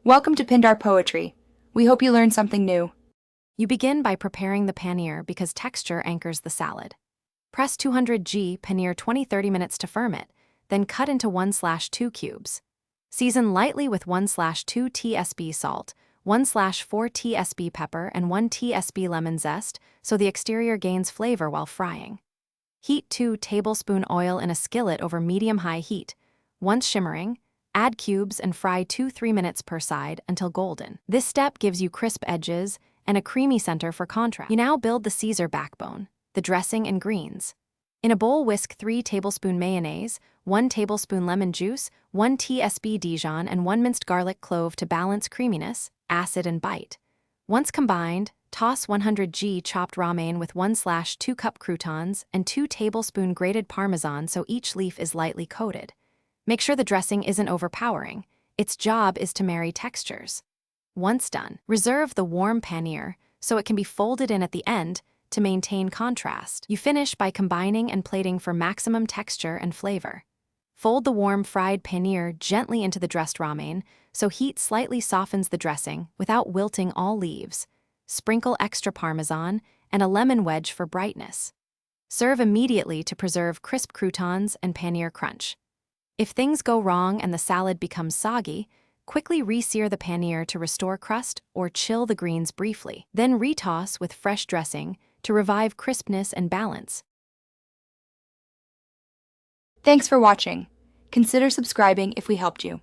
Welcome to Pindar Poetry. We hope you learned something new. You begin by preparing the paneer because texture anchors the salad. Press 200 g paneer 20-30 minutes to firm it, then cut into 1/2 cubes. Season lightly with 1/2 tsp salt, 1/4 tsp pepper, and 1 tsp lemon zest so the exterior gains flavor while frying. Heat 2 tablespoon oil in a skillet over medium-high heat. Once shimmering, add cubes and fry 2-3 minutes per side until golden. This step gives you crisp edges and a creamy center for contrast. You now build the Caesar backbone, the dressing and greens. In a bowl, whisk 3 tablespoon mayonnaise, 1 tablespoon lemon juice, 1 tsp Dijon, and 1 minced garlic clove to balance creaminess, acid, and bite. Once combined, toss 100 g chopped romaine with 1/2 cup croutons and 2 tablespoon grated Parmesan so each leaf is lightly coated. Make sure the dressing isn't overpowering. Its job is to marry textures. Once done, reserve the warm paneer so it can be folded in at the end to maintain contrast. You finish by combining and plating for maximum texture and flavor. Fold the warm fried paneer gently into the dressed romaine so heat slightly softens the dressing without wilting all leaves. Sprinkle extra Parmesan and a lemon wedge for brightness. Serve immediately to preserve crisp croutons and paneer crunch. If things go wrong and the salad becomes soggy, quickly re-sear the paneer to restore crust or chill the greens briefly. Then retoss with fresh dressing to revive crispness and balance. Thanks for watching. Consider subscribing if we helped you.